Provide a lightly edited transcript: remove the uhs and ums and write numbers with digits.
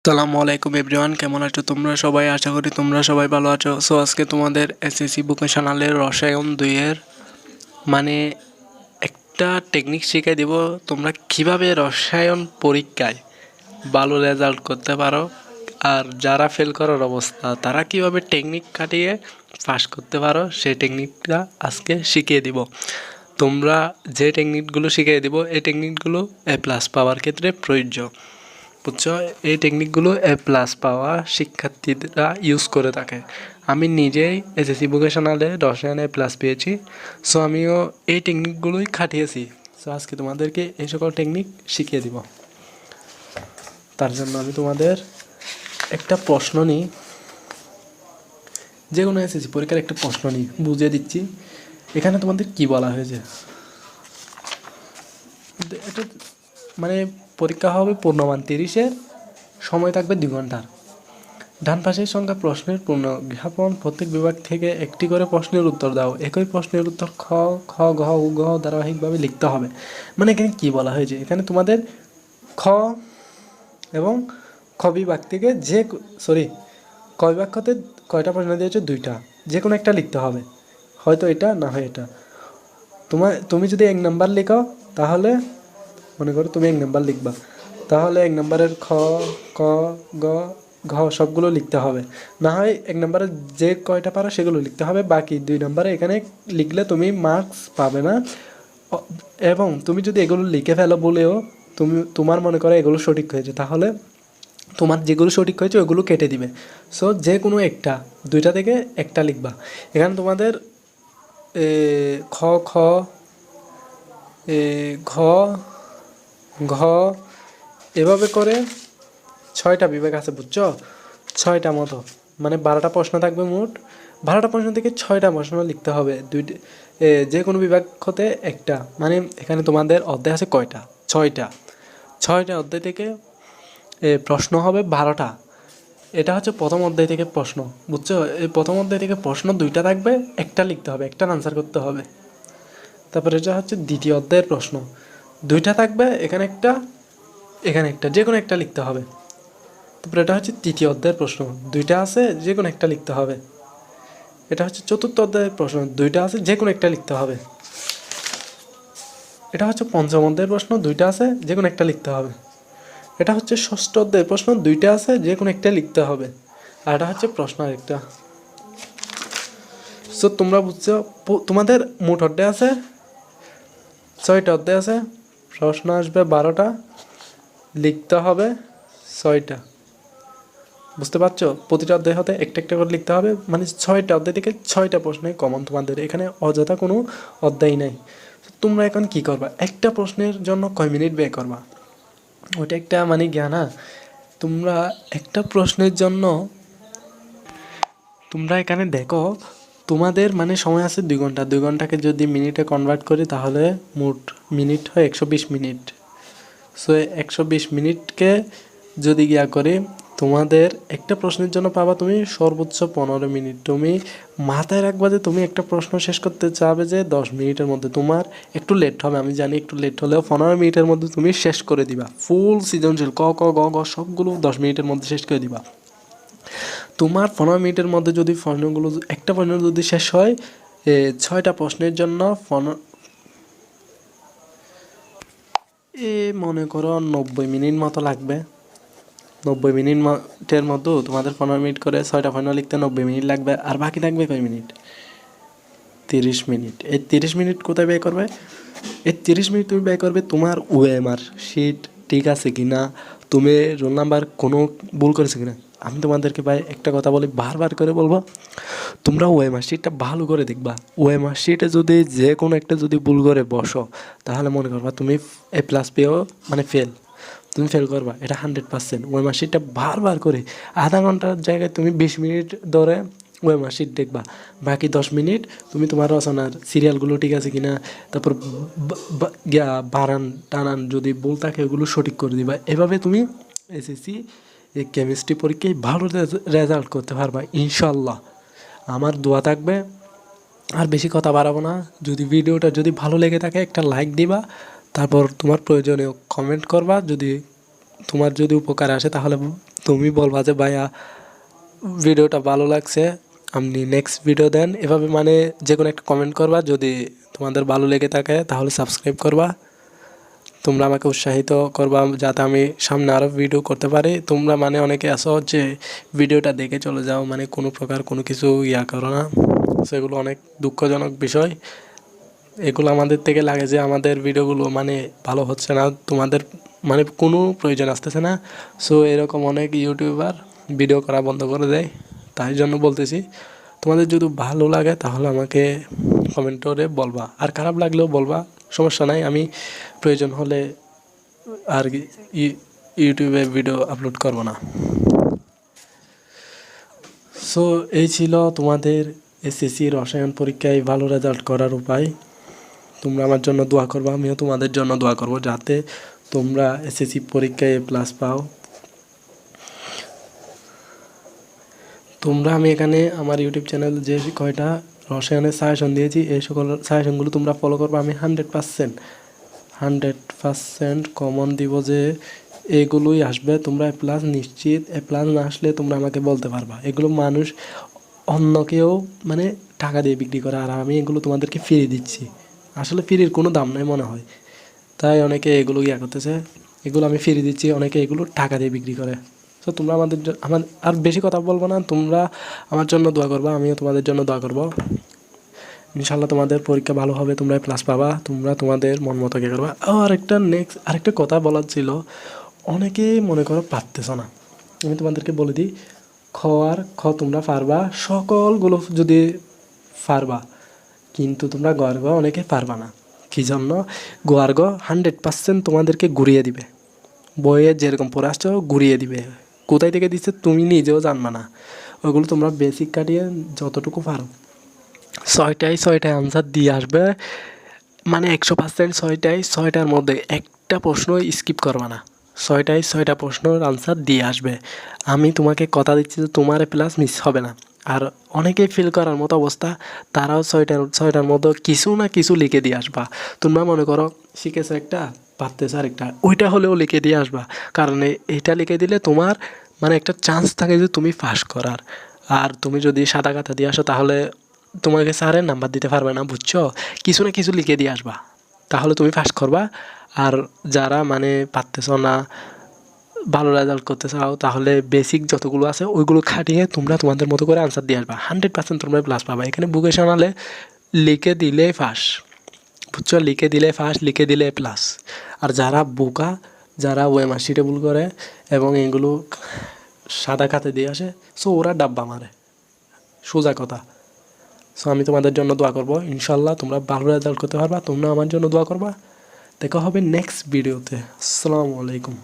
আসসালামু আলাইকুম এভরিওয়ান, কেমন আছো তোমরা সবাই? আশা করি তোমরা সবাই ভালো আছো। সো আজকে তোমাদের এসএসসি ভোকেশনালের রসায়ন 2 এর মানে একটা টেকনিক শিখিয়ে দিব তোমরা কিভাবে রসায়ন পরীক্ষায় ভালো রেজাল্ট করতে পারো, আর যারা ফেল করার অবস্থা তারা কিভাবে টেকনিক খাটিয়ে পাস করতে পারো সেই টেকনিকটা আজকে শিখিয়ে দিব। তোমরা যে টেকনিকগুলো শিখিয়ে দিব এই টেকনিকগুলো A+ পাওয়ার ক্ষেত্রে প্রযোজ্য, বুঝছো? এই টেকনিকগুলো A+ পাওয়া শিক্ষার্থীরা ইউজ করে থাকে। আমি নিজেই এসএসসি ভোকেশনালে রসায়নে A+ পেয়েছি। সো আমিও এই টেকনিকগুলোই খাটিয়েছি। সো আজকে তোমাদেরকে এই সকল টেকনিক শিখিয়ে দিব। তার জন্য আমি তোমাদের একটা প্রশ্ন নিই, যে কোনো এসএসসি পরীক্ষার একটা প্রশ্ন নিই, বুঝিয়ে দিচ্ছি এখানে তোমাদের কি বলা হয়েছে। এটা মানে পরীক্ষা হবে পূর্ণমান 30-এর, সময় থাকবে 2 ঘন্টার। ডান পাশের সংখ্যা প্রশ্নের পূর্ণ জ্ঞাপন, প্রত্যেক বিভাগ থেকে একটি করে প্রশ্নের উত্তর দাও। একই প্রশ্নের উত্তর খ, খ, ঘ, উ, ঘ ধারাবাহিকভাবে লিখতে হবে। মানে এখানে কি বলা হয়েছে, এখানে তোমাদের খ এবং খ বিভাগ থেকে ক বিভাগ হতে কয়টা প্রশ্ন দিয়েছে? 2টা, যে কোনো একটা লিখতে হবে, হয়তো এটা না হয় এটা। তুমি যদি 1 নাম্বার লিখো তাহলে মনে করো তুমি 1 নাম্বার লিখবা, তাহলে 1 নাম্বারের খ, ক, গ, ঘ সবগুলো লিখতে হবে। না হয় 1 নাম্বারে যে কয়টা পারো সেগুলো লিখতে হবে, বাকি 2 নাম্বারে এখানে লিখলে তুমি মার্কস পাবে না। এবং তুমি যদি এগুলো লিখে ফেলো বলেও তোমার মনে করো এগুলো সঠিক হয়েছে, তাহলে তোমার যেগুলো সঠিক হয়েছে ওগুলো কেটে দিবে। সো যে কোনো একটা, 2টা থেকে একটা লিখবা। এখানে তোমাদের খ, খ, ঘ, ঘ এভাবে করে 6টা বিভাগ আছে, বুঝছো? 6টা মতো, মানে 12টা প্রশ্ন থাকবে মোট। 12টা প্রশ্ন থেকে 6টা প্রশ্ন লিখতে হবে, যে কোনো বিভাগ হতে একটা। মানে এখানে তোমাদের অধ্যায় আছে কয়টা? 6টা অধ্যায় থেকে প্রশ্ন হবে 12টা। এটা হচ্ছে প্রথম অধ্যায় থেকে প্রশ্ন, বুঝছো? এই প্রথম অধ্যায় থেকে প্রশ্ন 2টা থাকবে, একটা লিখতে হবে, একটা আনসার করতে হবে। তারপরে এটা হচ্ছে দ্বিতীয় অধ্যায়ের প্রশ্ন, 2টা থাকবে, এখানে একটা এখানে একটা, যে কোনো একটা লিখতে হবে। তারপরে এটা হচ্ছে তৃতীয় অধ্যায়ের প্রশ্ন, 2টা আছে, যে কোনো একটা লিখতে হবে। এটা হচ্ছে চতুর্থ অধ্যায়ের প্রশ্ন, 2টা আছে, যে কোনো একটা লিখতে হবে। এটা হচ্ছে পঞ্চম অধ্যায়ের প্রশ্ন, 2টা আছে, যে কোনো একটা লিখতে হবে। এটা হচ্ছে ষষ্ঠ অধ্যায়ের প্রশ্ন, 2টা আছে, যে কোনো একটা লিখতে হবে। আর এটা হচ্ছে প্রশ্ন আরেকটা। সো তোমরা বুঝছো, তোমাদের মোট অধ্যায় আছে 6টা অধ্যায় আছে, প্রশ্ন আসবে 12টা, লিখতে হবে 6টা। বুঝতে পারছো? প্রতিটা অধ্যায় হতে একটা একটা করে লিখতে হবে, মানে 6টা অধ্যায় থেকে 6টা প্রশ্নই কমন তোমাদের, এখানে অযথা কোনো অধ্যায় নাই। তোমরা এখন কি করবা, একটা প্রশ্নের জন্য কয় মিনিট ব্যয় করবা? ওটা একটা মানে জ্ঞানা। তোমরা একটা প্রশ্নের জন্য তোমরা এখানে দেখো, তোমাদের মানে সময় আছে 2 ঘন্টা। 2 ঘন্টাকে যদি মিনিটে কনভার্ট করি তাহলে মোট মিনিট হয় 120 মিনিট। সো 120 মিনিটকে যদি করি, তোমাদের একটা প্রশ্নের জন্য পাবা তুমি সর্বোচ্চ 15 মিনিট। তুমি মাথায় রাখবা যে তুমি একটা প্রশ্ন শেষ করতে চাবে যে 10 মিনিটের মধ্যে। তোমার একটু লেট হবে, আমি জানি একটু লেট হলেও 15 মিনিটের মধ্যে তুমি শেষ করে দিবা। ফুল সৃজনশীল ক, খ, গ, ঘ সবগুলো 10 মিনিটের মধ্যে শেষ করে দিবা। তোমার 15 মিনিটের মধ্যে যদি প্রশ্নগুলো একটা প্রশ্ন যদি শেষ হয়, 6টা প্রশ্নের জন্য মনে করো 90 মিনিট মতো লাগবে। 90 মিনিটের মধ্যে তোমাদের 15 মিনিট করে 6টা প্রশ্ন লিখতে 90 মিনিট লাগবে। আর বাকি থাকবে কয় মিনিট? 30 মিনিট। এই 30 মিনিট কোথায় ব্যয় করবে? এই 30 মিনিট তুমি ব্যয় করবে তোমার ওএমআর শিট ঠিক আছে কি না, তুমি রোল নাম্বার কোনো ভুল করেছো কি না। আমি তোমাদেরকে ভাই একটা কথা বলি, বারবার করে বলবো, তোমরা ওএমআর শিটটা ভালো করে দেখবা। ওএমআর শিটে যদি যে কোনো একটা যদি ভুল করে বসো, তাহলে মনে করবা তুমি A+ পেয়েও মানে তুমি ফেল করবা, এটা 100%। ওএমআর শিটটা বারবার করে আধা ঘন্টার জায়গায় তুমি 20 মিনিট ধরে ওএমআর শিট দেখবা। বাকি 10 মিনিট তুমি তোমার রচনার সিরিয়ালগুলো ঠিক আছে কিনা, তারপর বানান টানান যদি ভুল থাকে ওগুলো সঠিক করে দিবা। এভাবে তুমি এসএসসি এই কেমিস্ট্রি পরীক্ষায় ভালো রেজাল্ট করতে পারবা ইনশাল্লাহ। আমার দোয়া থাকবে। আর বেশি কথা বাড়াবো না। যদি ভিডিওটা যদি ভালো লেগে থাকে একটা লাইক দিবা, তারপর তোমার প্রয়োজনীয় কমেন্ট করবা। যদি তোমার যদি উপকার আসে তাহলে তুমি বলবা যে ভাইয়া ভিডিওটা ভালো লাগছে, আপনি নেক্সট ভিডিও দেন। এভাবে মানে যে কোনো একটা কমেন্ট করবা, যদি তোমাদের ভালো লেগে থাকে তাহলে সাবস্ক্রাইব করবা। তোমরা আমাকে উৎসাহিত করবা যাতে আমি সামনে আরও ভিডিও করতে পারি। তোমরা মানে অনেকে আসো যে ভিডিওটা দেখে চলে যাও, মানে কোনো প্রকার কোনো কিছু করো না, সেগুলো অনেক দুঃখজনক বিষয়। এগুলো আমাদের থেকে লাগে যে আমাদের ভিডিওগুলো মানে ভালো হচ্ছে না, তোমাদের মানে কোনো প্রয়োজন আসতেছে না। সো এরকম অনেক ইউটিউবার ভিডিও করা বন্ধ করে দেয়। তাই জন্য বলতেছি, তোমাদের যদি ভালো লাগে তাহলে আমাকে কমেন্ট করে বলবা, আর খারাপ লাগলেও বলবা, সমস্যা নাই। আমি প্রয়োজন হলে আর ইউটিউবে ভিডিও আপলোড করব না। সো এই ছিল তোমাদের এসএসসি রসায়ন পরীক্ষায় ভালো রেজাল্ট করার উপায়। তোমরা আমার জন্য দোয়া করবা, আমিও তোমাদের জন্য দোয়া করব যাতে তোমরা এসএসসি পরীক্ষায় A+ পাও। তোমরা আমি এখানে আমার ইউটিউব চ্যানেল যে কয়টা রসায়নের সাজেশন দিয়েছি, এই সকল সাজেশনগুলো তোমরা ফলো করবে। আমি 100% কমন দিব যে এগুলোই আসবে, তোমরা A+ নিশ্চিত। A+ না আসলে তোমরা আমাকে বলতে পারবা। এগুলো মানুষ অন্য কেউ মানে টাকা দিয়ে বিক্রি করে, আর আমি এগুলো তোমাদেরকে ফ্রি দিচ্ছি। আসলে ফ্রির কোনো দাম নেই মনে হয়, তাই অনেকে এগুলো করতেছে। এগুলো আমি ফ্রি দিচ্ছি, অনেকে এগুলো টাকা দিয়ে বিক্রি করে। তো তোমরা আমার আর বেশি কথা বলবো না, তোমরা আমার জন্য দোয়া করবা, আমিও তোমাদের জন্য দোয়া করবো। ইনশাল্লাহ তোমাদের পরীক্ষা ভালো হবে, তোমরা A+ পাবা, তোমরা তোমাদের মন মতো করবা। আরেকটা কথা বলার ছিল, অনেকে মনে করো পারতেছ না। আমি তোমাদেরকে বলে দিই, খ তোমরা পারবা, সকলগুলো যদি পারবা, কিন্তু তোমরা গর্গ অনেকে পারবা না। কী জন্য? গর্গ 100% তোমাদেরকে ঘুরিয়ে দিবে, বইয়ে যেরকম পড়ে আসছো ঘুরিয়ে দিবে। কোথায় থেকে দিচ্ছে তুমি নিজেও জানবা না। ওগুলো তোমরা বেসিক কাটিয়ে যতটুকু পারো, ছয়টায় আনসার দিয়ে আসবে, মানে 100% ছয়টার মধ্যে একটা প্রশ্ন স্কিপ করবা না। ছয়টা প্রশ্নের আনসার দিয়ে আসবে। আমি তোমাকে কথা দিচ্ছি যে তোমার A+ মিস হবে না। আর অনেকেই ফিল করার মতো অবস্থা, তারাও ছয়টার মধ্যে কিছু না কিছু লিখে দিয়ে আসবা। তোমরা মনে করো শিখেছো একটা, পারতেছো আরেকটা, ওইটা হলেও লিখে দিয়ে আসবা। কারণ এইটা লিখে দিলে তোমার মানে একটা চান্স থাকে যে তুমি পাস করার। আর তুমি যদি সাদা কাতা দিয়ে আসো তাহলে তোমাকে স্যারের নাম্বার দিতে পারবে না, বুঝছো? কিছু না কিছু লিখে দিয়ে আসবা, তাহলে তুমি পাস করবা। আর যারা মানে পারতেছ না, ভালো রেজাল্ট করতে চাও, তাহলে বেসিক যতগুলো আছে ওইগুলো খাটিয়ে তোমরা তোমাদের মতো করে আনসার দিয়ে আসবা। 100% তোমরা A+ পাবা। এখানে বুকে শোনালে লিখে দিলে পাস, বুঝছো? লিখে দিলে A+। আর যারা বোকা, যারা ওএমআর শিটে ভুল করে এবং এগুলো সাদা খাতে দিয়ে আসে, সো ওরা ডাব্বা মারে, সোজা কথা। সো আমি তোমাদের জন্য দোয়া করবো, ইনশাল্লাহ তোমরা ভালো রেজাল্ট করতে পারবা। তোমরা আমার জন্য দোয়া করবা। দেখা হবে নেক্সট ভিডিওতে। আসসালামু আলাইকুম।